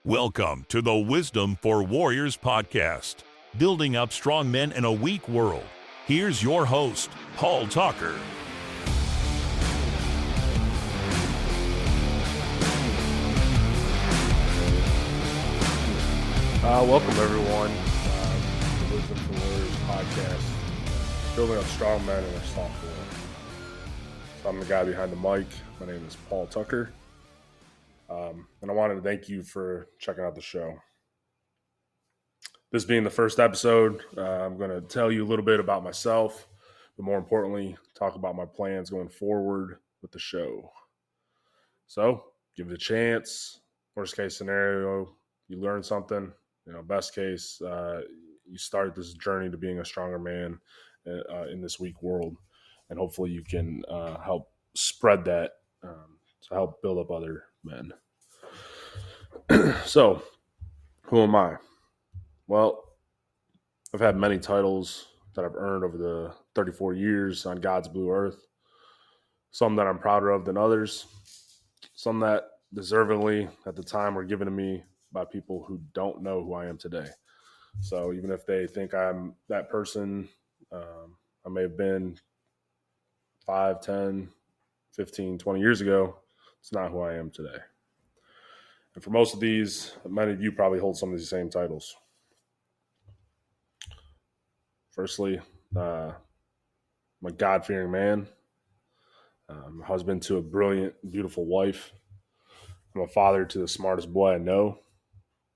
Welcome to the Wisdom for Warriors podcast, building up strong men in a weak world. Here's your host, Paul Tucker. Welcome, everyone, to the Wisdom for Warriors podcast, building up strong men in a soft world. So I'm the guy behind the mic. My name is Paul Tucker, and I wanted to thank you for checking out the show. This being the first episode, I'm going to tell you a little bit about myself, but more importantly, talk about my plans going forward with the show. So, give it a chance. Worst case scenario, you learn something. Best case, you start this journey to being a stronger man in this weak world. And hopefully you can help spread that to help build up other men. So, who am I? Well, I've had many titles that I've earned over the 34 years on God's blue earth. Some that I'm prouder of than others. Some that deservingly at the time were given to me by people who don't know who I am today. So even if they think I'm that person, I may have been 5, 10, 15, 20 years ago, it's not who I am today. And for most of these, many of you probably hold some of these same titles. Firstly, I'm a God-fearing man. I'm a husband to a brilliant, beautiful wife. I'm a father to the smartest boy I know.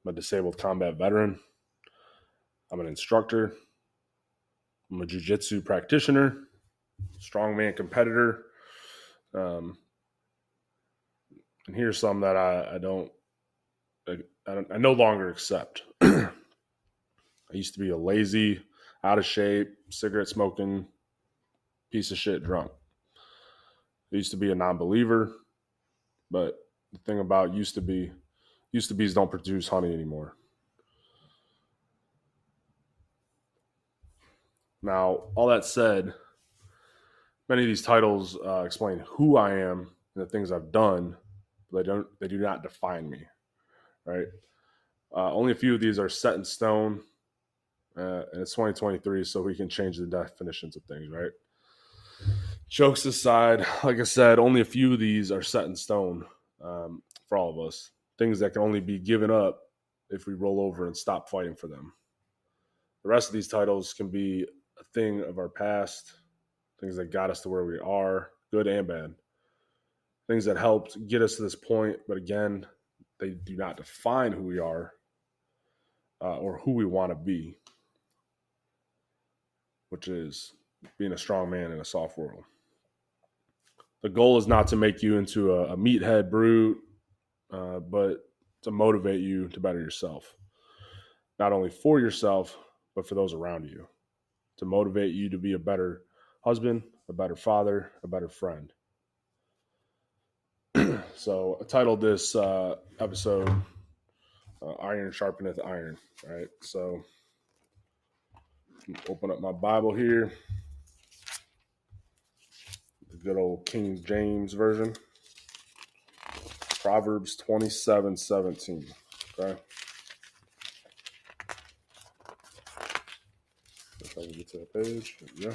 I'm a disabled combat veteran. I'm an instructor. I'm a jiu-jitsu practitioner, strongman competitor. And here's some that I no longer accept. I used to be a lazy, out of shape, cigarette smoking, piece of shit drunk. I used to be a non-believer, but the thing about used to be's don't produce honey anymore. Now, all that said, many of these titles explain who I am and the things I've done, but they do not define me, right? Only a few of these are set in stone, and it's 2023, so we can change the definitions of things, right? Jokes aside, like I said, only a few of these are set in stone for all of us. Things that can only be given up if we roll over and stop fighting for them. The rest of these titles can be a thing of our past, things that got us to where we are, good and bad. Things that helped get us to this point, but again, they do not define who we are or who we want to be, which is being a strong man in a soft world. The goal is not to make you into a meathead brute, but to motivate you to better yourself. Not only for yourself, but for those around you. To motivate you to be a better husband, a better father, a better friend. So I titled this episode, Iron Sharpeneth Iron. All right, so open up my Bible here. The good old King James Version. Proverbs 27:17. Okay. If I can get to that page. Yeah.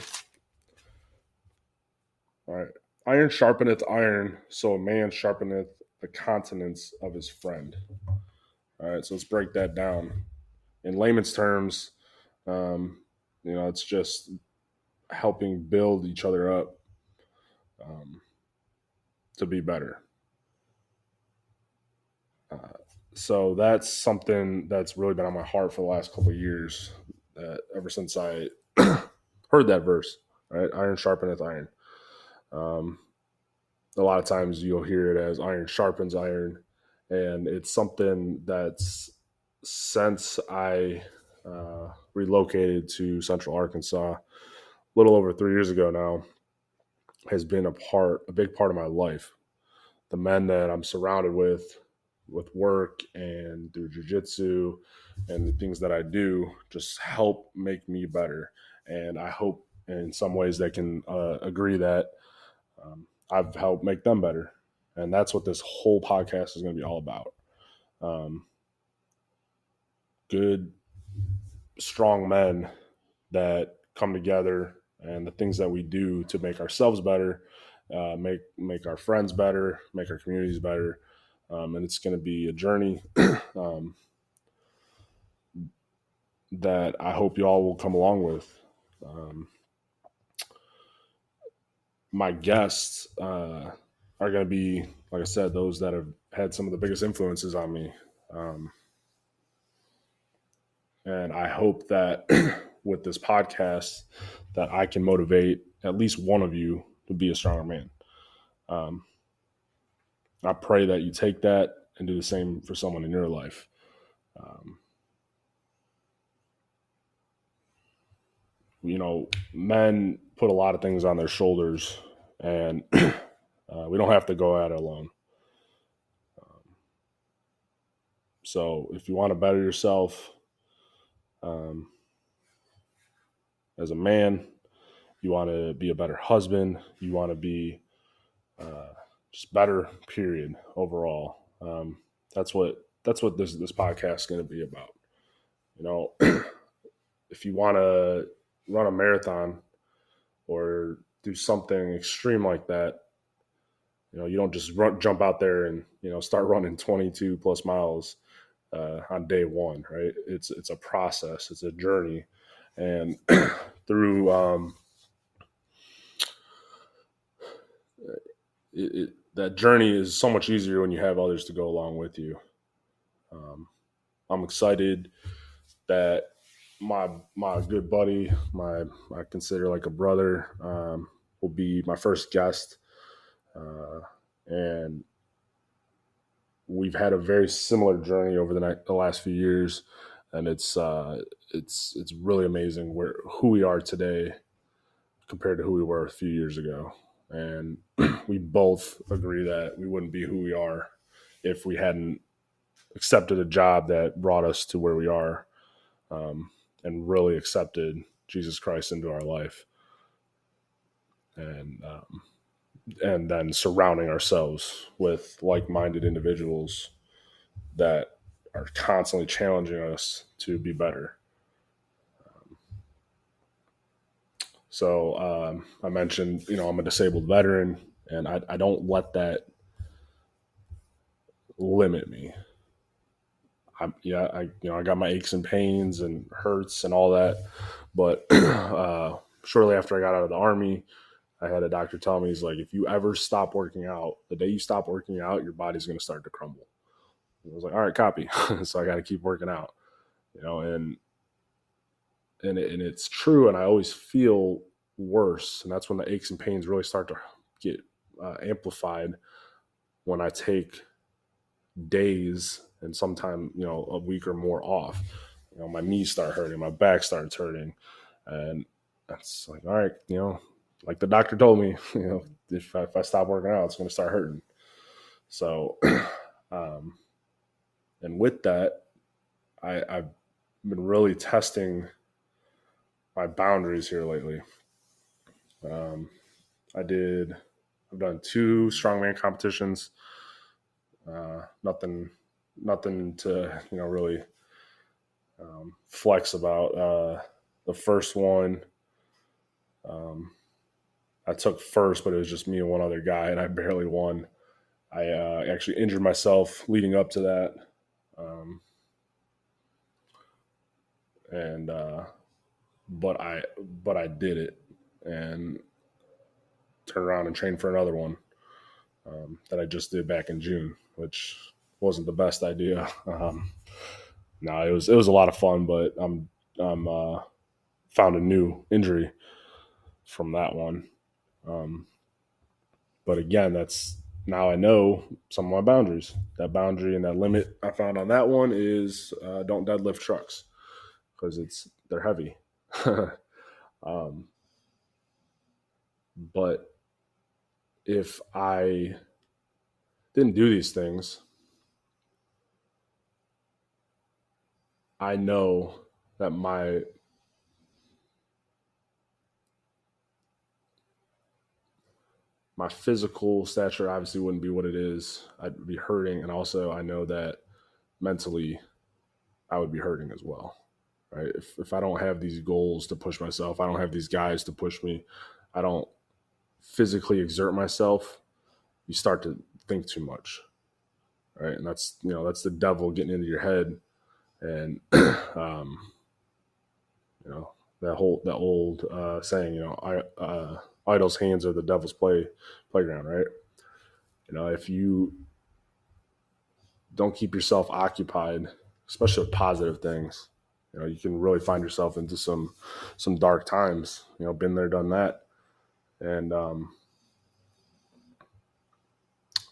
All right. Iron sharpeneth iron, so a man sharpeneth the countenance of his friend. All right, so let's break that down. In layman's terms, it's just helping build each other up to be better. So that's something that's really been on my heart for the last couple of years. Ever since I heard that verse, right? Iron sharpeneth iron. A lot of times you'll hear it as iron sharpens iron, and it's something that's since I relocated to Central Arkansas a little over 3 years ago now, has been a big part of my life. The men that I'm surrounded with work and through jiu-jitsu and the things that I do just help make me better. And I hope in some ways they can agree that I've helped make them better. And that's what this whole podcast is going to be all about. good, strong men that come together, and the things that we do to make ourselves better, make our friends better, make our communities better. And it's going to be a journey um, that I hope you all will come along with. Um, my guests are going to be, like I said, those that have had some of the biggest influences on me. Um, and I hope that with this podcast that I can motivate at least one of you to be a stronger man. Um, I pray that you take that and do the same for someone in your life. Um, Men put a lot of things on their shoulders, and we don't have to go at it alone. So if you want to better yourself um, as a man, you want to be a better husband, you want to be just better, period, overall. That's what this podcast is going to be about. If you want to run a marathon or do something extreme like that, you don't just jump out there and start running 22 plus miles on day one, right? It's a process, it's a journey, and through that journey is so much easier when you have others to go along with you. I'm excited that my good buddy, I consider like a brother, will be my first guest, and we've had a very similar journey over the last few years, and it's really amazing who we are today compared to who we were a few years ago. And we both agree that we wouldn't be who we are if we hadn't accepted a job that brought us to where we are, and really accepted Jesus Christ into our life, and then surrounding ourselves with like-minded individuals that are constantly challenging us to be better. So I mentioned, I'm a disabled veteran, and I don't let that limit me. I got my aches and pains and hurts and all that, but shortly after I got out of the Army, I had a doctor tell me, he's like, if you ever stop working out, the day you stop working out, your body's going to start to crumble. And I was like, all right, copy. So I got to keep working out, and it's true. And I always feel worse. And that's when the aches and pains really start to get amplified, when I take days and sometime, a week or more off. My knees start hurting, my back starts hurting. And that's like, all right, like the doctor told me, if I stop working out, it's going to start hurting. So, and with that, I've been really testing my boundaries here lately. I've done 2 strongman competitions. Nothing to, really flex about. The first one, I took first, but it was just me and one other guy, and I barely won. I actually injured myself leading up to that. And but I did it, and turned around and trained for another one that I just did back in June, which wasn't the best idea. No, it was a lot of fun, but I'm found a new injury from that one. But again, that's, now I know some of my boundaries. That boundary and that limit I found on that one is don't deadlift trucks, because they're heavy. But if I didn't do these things, I know that my physical stature obviously wouldn't be what it is. I'd be hurting, and also I know that mentally I would be hurting as well, right? If I don't have these goals to push myself, I don't have these guys to push me, I don't physically exert myself, you start to think too much, right? And that's the devil getting into your head, and that old saying, idle's hands are the devil's playground, right? If you don't keep yourself occupied, especially with positive things, you can really find yourself into some dark times. Been there, done that, and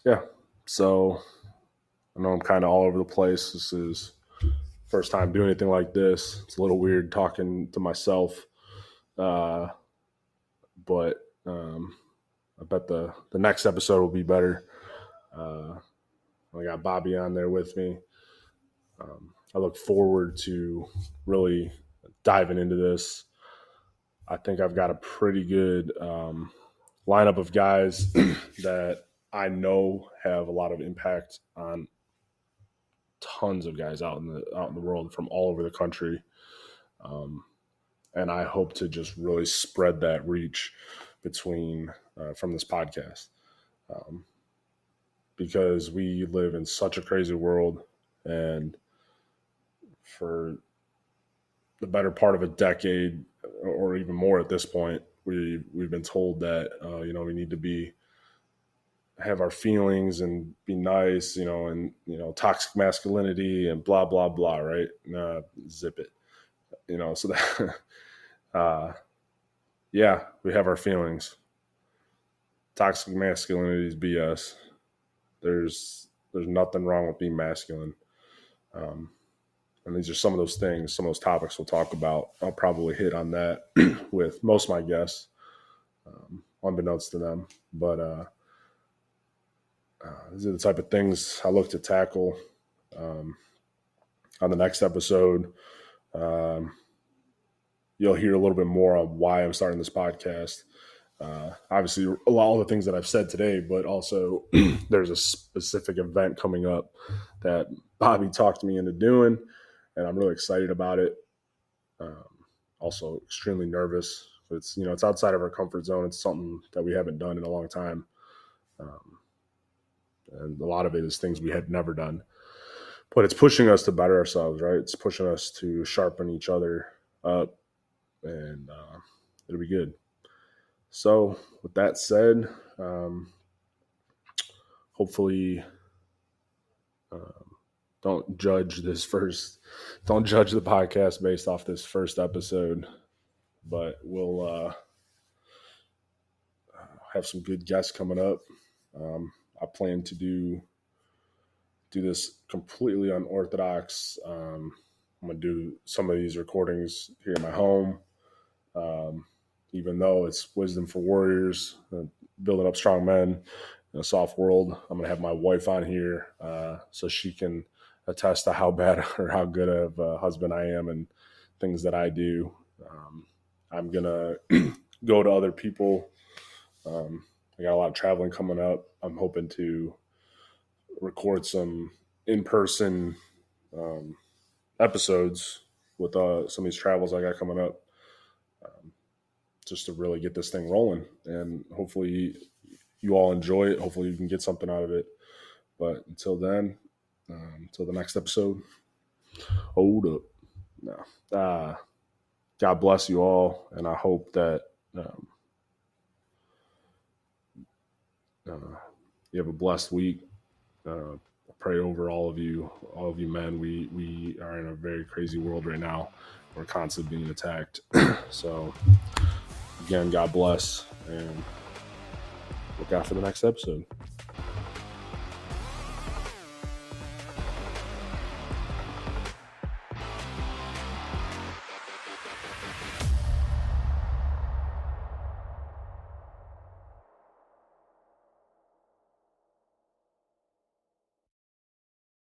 yeah. So I know I'm kind of all over the place. This is first time doing anything like this. It's a little weird talking to myself, but I bet the next episode will be better. I got Bobby on there with me. I look forward to really diving into this. I think I've got a pretty good lineup of guys that I know have a lot of impact on tons of guys out in the world from all over the country. And I hope to just really spread that reach from this podcast. Because we live in such a crazy world, and for the better part of a decade or even more at this point, we've been told that we need to have our feelings and be nice, and toxic masculinity and blah blah blah, right? Nah, zip it, so that yeah, we have our feelings. Toxic masculinity is BS. There's nothing wrong with being masculine. And these are some of those things, some of those topics we'll talk about. I'll probably hit on that with most of my guests, unbeknownst to them. But these are the type of things I look to tackle on the next episode. You'll hear a little bit more on why I'm starting this podcast. Obviously, all the things that I've said today, but also there's a specific event coming up that Bobby talked me into doing, and I'm really excited about it. Also extremely nervous. It's outside of our comfort zone. It's something that we haven't done in a long time. And a lot of it is things we had never done. But it's pushing us to better ourselves, right? It's pushing us to sharpen each other up, and it'll be good. So with that said, hopefully don't judge the podcast based off this first episode, but we'll have some good guests coming up. I plan to do this completely unorthodox. I'm going to do some of these recordings here in my home. Even though it's Wisdom for Warriors, building up strong men in a soft world, I'm going to have my wife on here so she can attest to how bad or how good of a husband I am and things that I do. I'm going to go to other people. I got a lot of traveling coming up. I'm hoping to record some in-person episodes with some of these travels I got coming up. Just to really get this thing rolling, and hopefully you all enjoy it. Hopefully you can get something out of it. But until then, until the next episode, hold up. No. God bless you all, and I hope that you have a blessed week. I pray over all of you men. We are in a very crazy world right now. We're constantly being attacked. So again, God bless, and look out for the next episode.